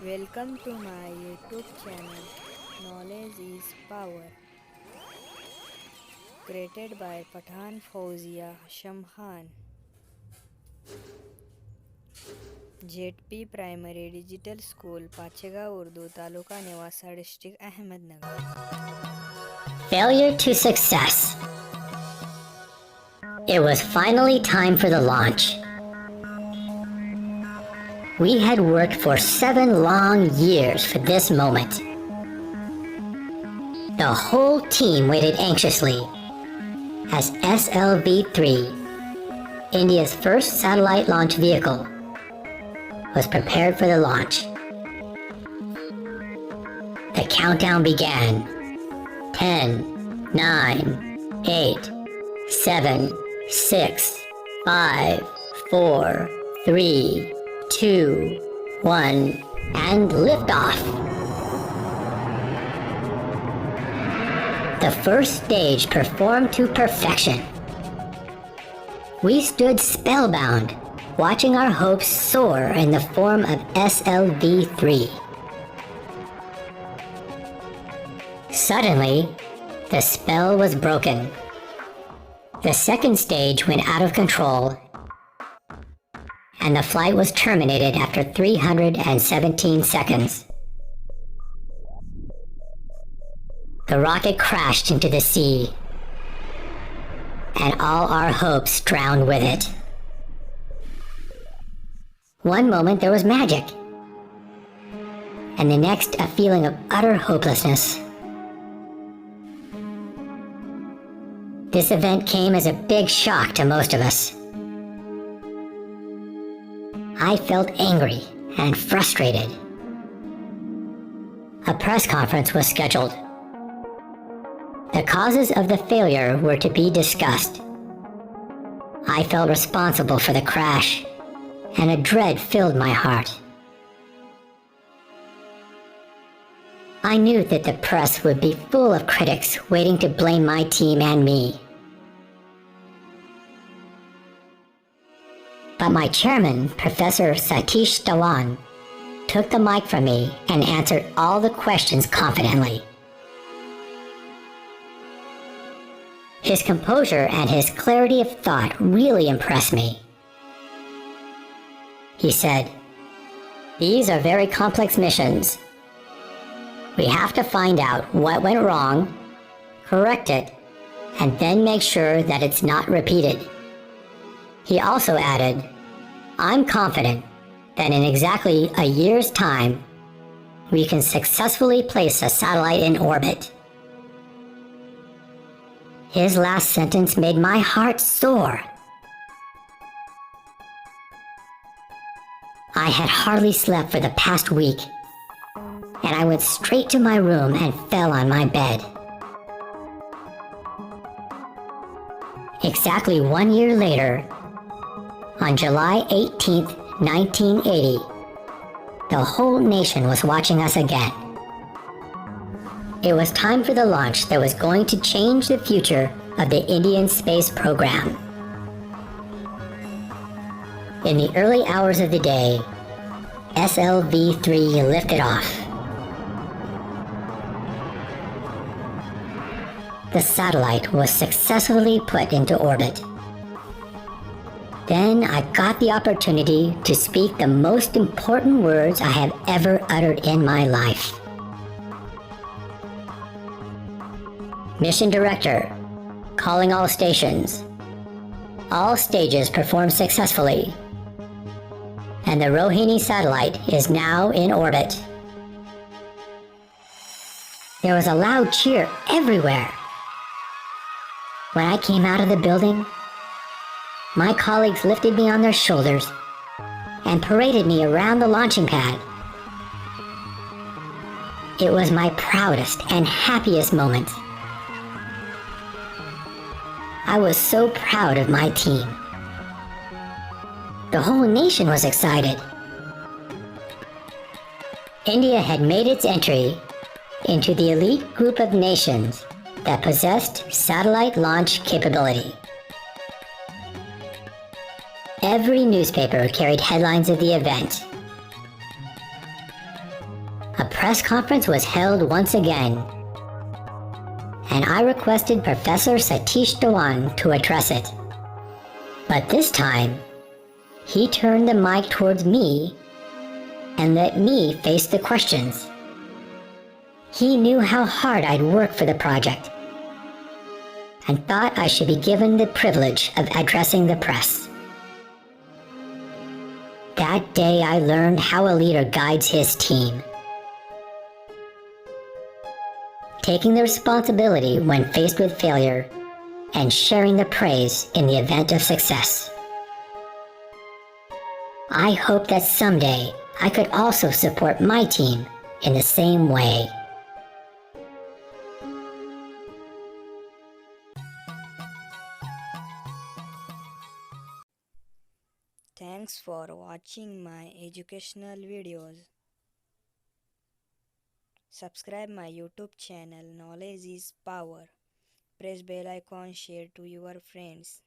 Welcome to my YouTube channel. Knowledge is Power. Created by Pathan Fauzia Shamhan. ZP primary digital school Pachegaon Urdu taluka Newasa district Ahmednagar. Failure to success. It was finally time for the launch. We had worked for 7 long years for this moment. The whole team waited anxiously as SLV-3, India's first satellite launch vehicle, was prepared for the launch. The countdown began. 10, 9, 8, 7, 6, 5, 4, 3, 2, 1, and liftoff. The first stage performed to perfection. We stood spellbound, watching our hopes soar in the form of SLV-3. Suddenly, the spell was broken. The second stage went out of control, and the flight was terminated after 317 seconds. The rocket crashed into the sea, and all our hopes drowned with it. One moment there was magic, and the next a feeling of utter hopelessness. This event came as a big shock to most of us. I felt angry and frustrated. A press conference was scheduled. The causes of the failure were to be discussed. I felt responsible for the crash, and a dread filled my heart. I knew that the press would be full of critics waiting to blame my team and me. But my chairman, Professor Satish Dhawan, took the mic from me and answered all the questions confidently. His composure and his clarity of thought really impressed me. He said, "These are very complex missions. We have to find out what went wrong, correct it, and then make sure that it's not repeated." He also added, "I'm confident that in exactly a year's time, we can successfully place a satellite in orbit." His last sentence made my heart soar. I had hardly slept for the past week, and I went straight to my room and fell on my bed. Exactly 1 year later, on July 18th, 1980, the whole nation was watching us again. It was time for the launch that was going to change the future of the Indian space program. In the early hours of the day, SLV-3 lifted off. The satellite was successfully put into orbit. Then I got the opportunity to speak the most important words I have ever uttered in my life. Mission Director, calling all stations. All stages performed successfully, and the Rohini satellite is now in orbit. There was a loud cheer everywhere. When I came out of the building, my colleagues lifted me on their shoulders and paraded me around the launching pad. It was my proudest and happiest moment. I was so proud of my team. The whole nation was excited. India had made its entry into the elite group of nations that possessed satellite launch capability. Every newspaper carried headlines of the event. press conference was held once again, and I requested Professor Satish Dhawan to address it. But this time, he turned the mic towards me and let me face the questions. He knew how hard I'd worked for the project and thought I should be given the privilege of addressing the press. That day I learned how a leader guides his team, taking the responsibility when faced with failure and sharing the praise in the event of success. I hope that someday I could also support my team in the same way. Thanks for watching my educational videos. Subscribe my YouTube channel Knowledge is Power. Press bell icon, share to your friends.